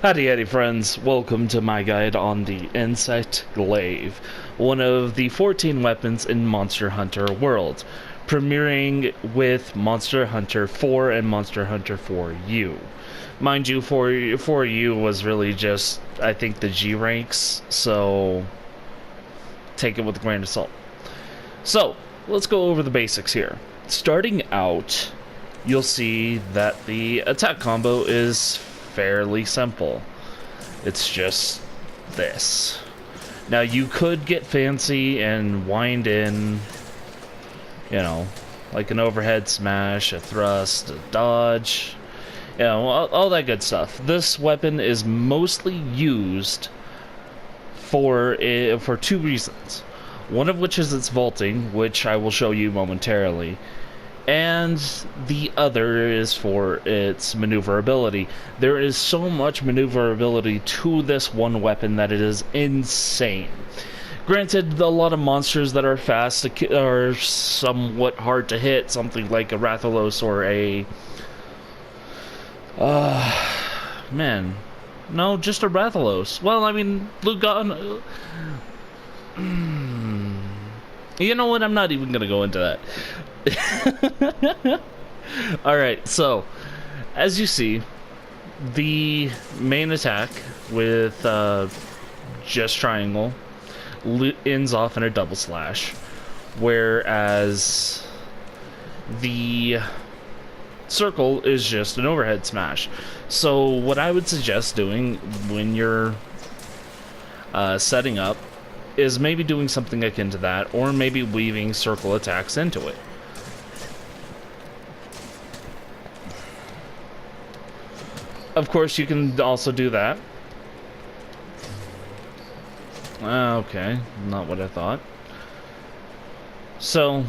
Howdy friends, welcome to my guide on the insect Glaive, one of the 14 weapons in Monster Hunter World, premiering with Monster Hunter 4 and Monster Hunter 4U. Mind you, 4U was really just, I think, the G ranks, so take it with a grain of salt. So, let's go over the basics here. Starting out, you'll see that the attack combo is fairly simple. It's just this. Now you could get fancy and wind in, you know, like an overhead smash, a thrust, a dodge, you know, all that good stuff. This weapon is mostly used for two reasons. One of which is its vaulting, which I will show you momentarily, and the other is for its maneuverability. There is so much maneuverability to this one weapon that it is insane. Granted, a lot of monsters that are fast are somewhat hard to hit, something like a Rathalos or a... man. No, just a Rathalos. Well, I mean, Lugon... You know what? I'm not even gonna go into that. Alright, so as you see, the main attack with just triangle ends off in a double slash, whereas the circle is just an overhead smash. So what I would suggest doing when you're setting up is maybe doing something akin to that, or maybe weaving circle attacks into it. Of course, you can also do that. Okay, not what I thought. So,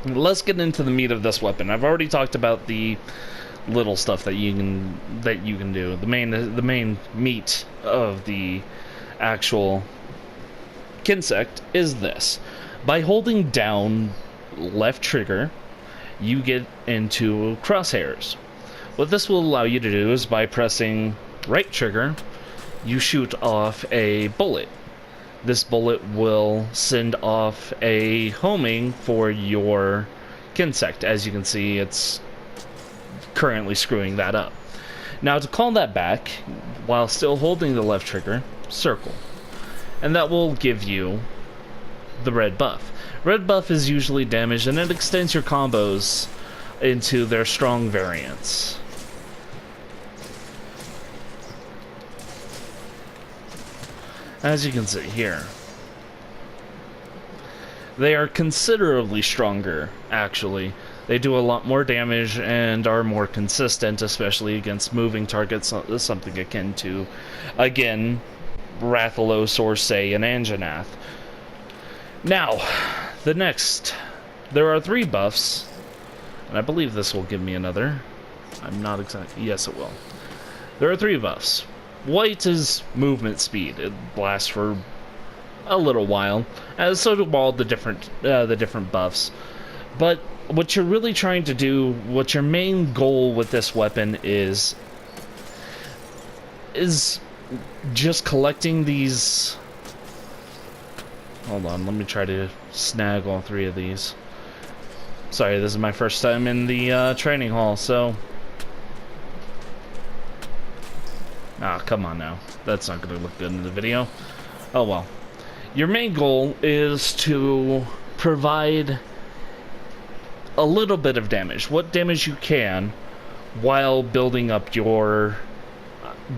let's get into the meat of this weapon. I've already talked about the little stuff that you can do. The main meat of the actual insect is this. By holding down left trigger, you get into crosshairs. What this will allow you to do is by pressing right trigger, you shoot off a bullet. This bullet will send off a homing for your insect. As you can see, it's currently screwing that up. Now to call that back, while still holding the left trigger, circle. And that will give you the red buff. Red buff is usually damage, and it extends your combos into their strong variants. As you can see here, they are considerably stronger, actually. They do a lot more damage and are more consistent, especially against moving targets, something akin to, again, Rathalos or, say, an Anjanath. Now, the next, there are 3 buffs, and I believe this will give me another. I'm not exactly, yes it will. There are 3 buffs. White is movement speed. It lasts for a little while, as so do all the different buffs. But what you're really trying to do, what your main goal with this weapon is just collecting these. Hold on, let me try to snag all 3 of these. Sorry, this is my first time in the training hall, so... Ah, come on now. That's not going to look good in the video. Oh well. Your main goal is to provide a little bit of damage. What damage you can while building up your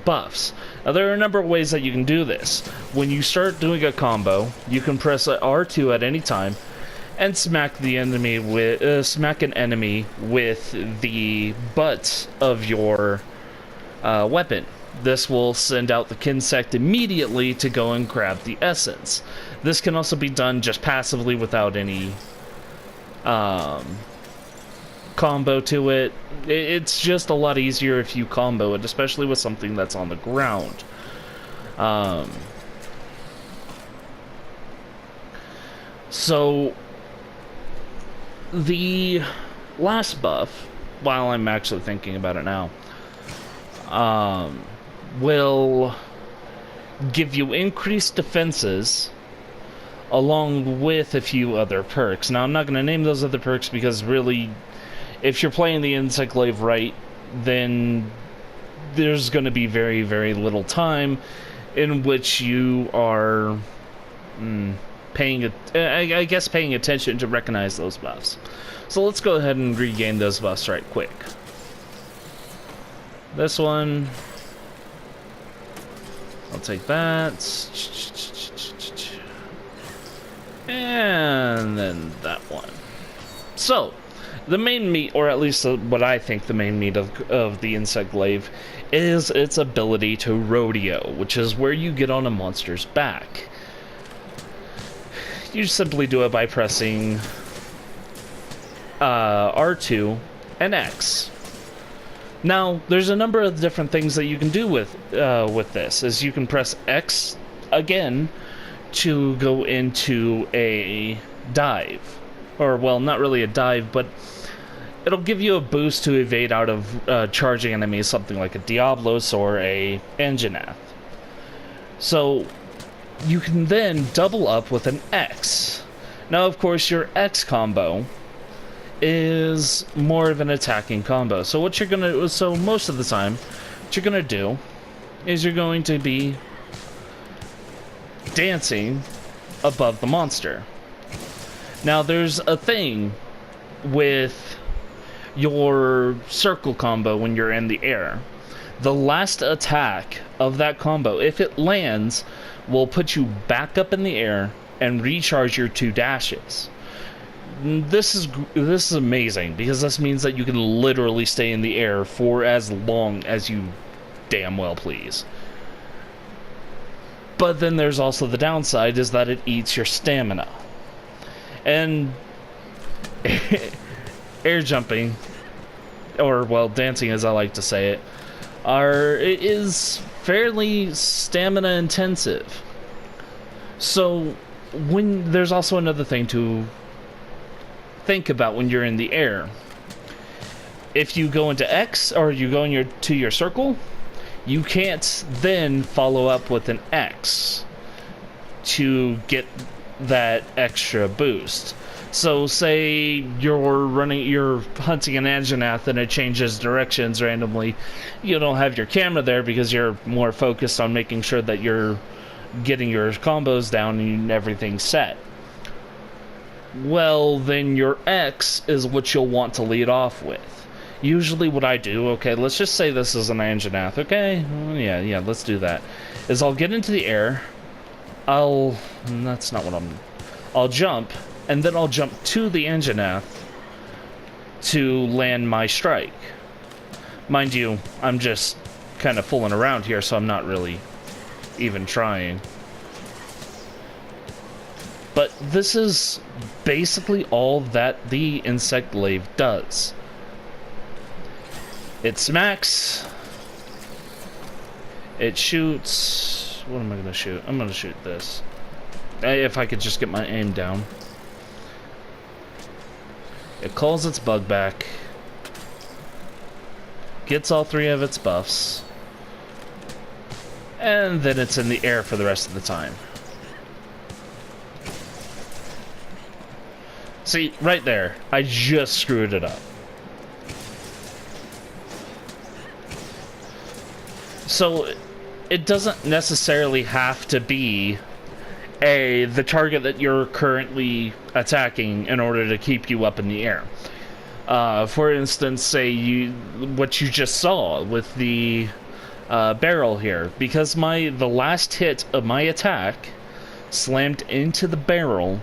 buffs. Now, there are a number of ways that you can do this. When you start doing a combo, you can press R2 at any time and smack the enemy with smack an enemy with the butt of your weapon. This will send out the insect immediately to go and grab the essence. This can also be done just passively without any combo to it. It's just a lot easier if you combo it, especially with something that's on the ground. So the last buff, while I'm actually thinking about it now, will give you increased defenses along with a few other perks. Now, I'm not going to name those other perks because really, if you're playing the Insect Glaive right, then there's going to be very, very little time in which you are paying attention to recognize those buffs. So let's go ahead and regain those buffs right quick. This one, I'll take that. And then that one. So, the main meat, or at least what I think the main meat of the Insect Glaive, is its ability to rodeo, which is where you get on a monster's back. You simply do it by pressing R2 and X. Now, there's a number of different things that you can do with this. Is you can press X again to go into a dive. Or, well, not really a dive, but it'll give you a boost to evade out of charging enemies, something like a Diablos or a Anjanath. So, you can then double up with an X. Now, of course, your X combo is more of an attacking combo. So most of the time, what you're gonna do is you're going to be dancing above the monster. Now, there's a thing with your circle combo when you're in the air. The last attack of that combo, if it lands, will put you back up in the air and recharge your 2 dashes. This is amazing, because this means that you can literally stay in the air for as long as you damn well please. But then there's also the downside, is that it eats your stamina. And air jumping, or well, dancing as I like to say it, is fairly stamina intensive. So there's also another thing to think about when you're in the air. If you go into X, or you go to your circle, you can't then follow up with an X to get that extra boost. So say you're hunting an Anjanath and it changes directions randomly. You don't have your camera there because you're more focused on making sure that you're getting your combos down and everything's set. Well, then your X is what you'll want to lead off with. Usually what I do, okay, let's just say this is an Anjanath, okay? Yeah, let's do that. Is I'll get into the air, I'll jump, and then I'll jump to the Anjanath to land my strike. Mind you, I'm just kind of fooling around here, so I'm not really even trying. But this is basically all that the Insect Glaive does. It smacks. It shoots. What am I going to shoot? I'm going to shoot this. If I could just get my aim down. It calls its bug back. Gets all 3 of its buffs. And then it's in the air for the rest of the time. See, right there, I just screwed it up. So, it doesn't necessarily have to be the target that you're currently attacking in order to keep you up in the air. For instance, say what you just saw with the barrel here. Because the last hit of my attack slammed into the barrel,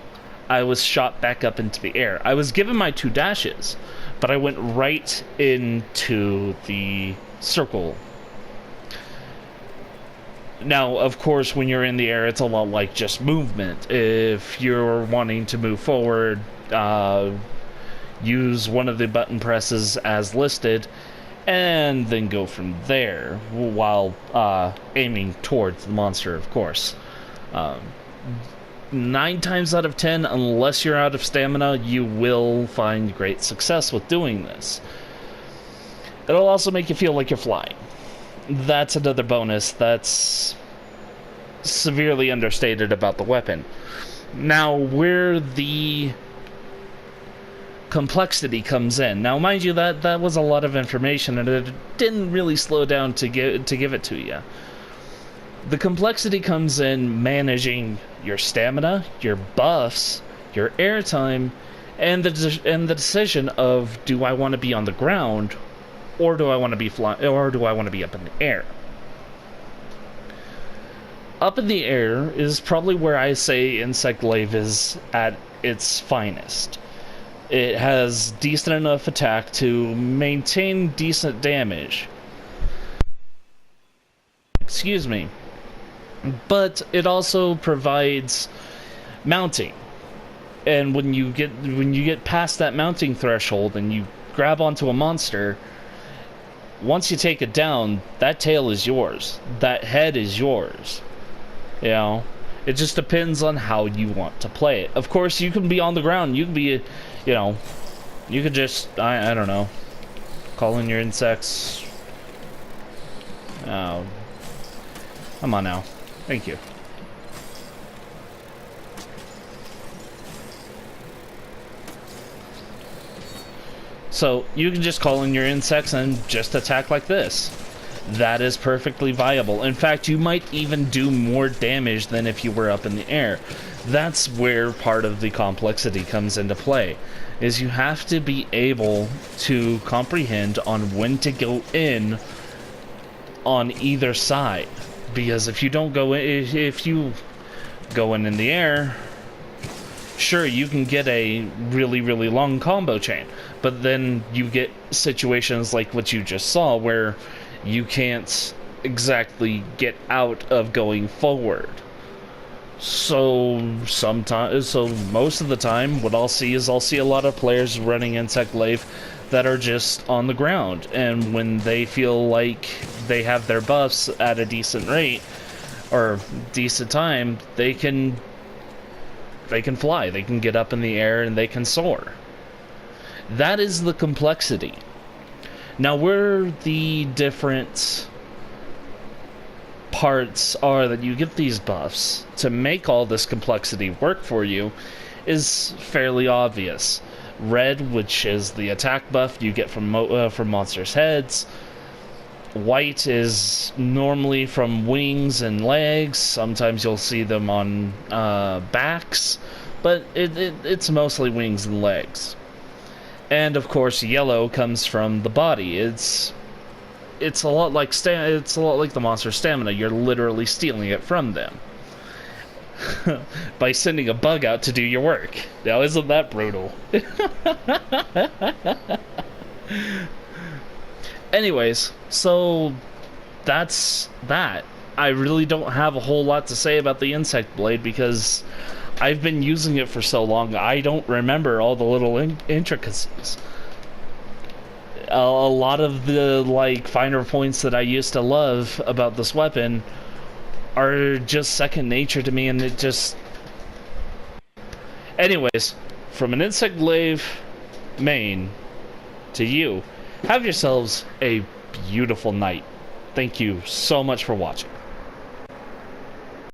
I was shot back up into the air. I was given my 2 dashes, but I went right into the circle. Now, of course, when you're in the air, it's a lot like just movement. If you're wanting to move forward, use one of the button presses as listed, and then go from there, while aiming towards the monster, of course. 9 times out of 10, unless you're out of stamina, you will find great success with doing this. It'll also make you feel like you're flying. that's another bonus that's severely understated about the weapon. Now, where the complexity comes in. Now, mind you, that was a lot of information, and it didn't really slow down to give it to you. The complexity comes in managing your stamina, your buffs, your airtime, and the decision of, do I want to be on the ground, or do I want to be or do I want to be up in the air? Up in the air is probably where I say Insect Glaive is at its finest. It has decent enough attack to maintain decent damage. Excuse me. But it also provides mounting. And when you get past that mounting threshold and you grab onto a monster, once you take it down, that tail is yours. That head is yours. You know, it just depends on how you want to play it. Of course, you can be on the ground. You can be, you know, you could just, I don't know, call in your insects. Oh, come on now. Thank you. So, you can just call in your insects and just attack like this. That is perfectly viable. In fact, you might even do more damage than if you were up in the air. That's where part of the complexity comes into play, is you have to be able to comprehend on when to go in on either side. Because if you don't go in, if you go in the air, sure, you can get a really, really long combo chain, but then you get situations like what you just saw where you can't exactly get out of going forward. So most of the time, what I'll see is a lot of players running Insect Glaive that are just on the ground, and when they feel like they have their buffs at a decent rate or decent time, they can fly, they can get up in the air, and they can soar. That is the complexity. Now, where the different parts are that you get these buffs to make all this complexity work for you is fairly obvious. Red, which is the attack buff you get from monsters' heads. White is normally from wings and legs. Sometimes you'll see them on backs, but it's mostly wings and legs. And of course, yellow comes from the body. It's a lot like the monster's stamina. You're literally stealing it from them by sending a bug out to do your work. Now, isn't that brutal? Anyways, so that's that. I really don't have a whole lot to say about the Insect Blade because I've been using it for so long, I don't remember all the little intricacies. A lot of the finer points that I used to love about this weapon are just second nature to me, and it just... Anyways, from an Insect Glaive main to you, have yourselves a beautiful night. Thank you so much for watching.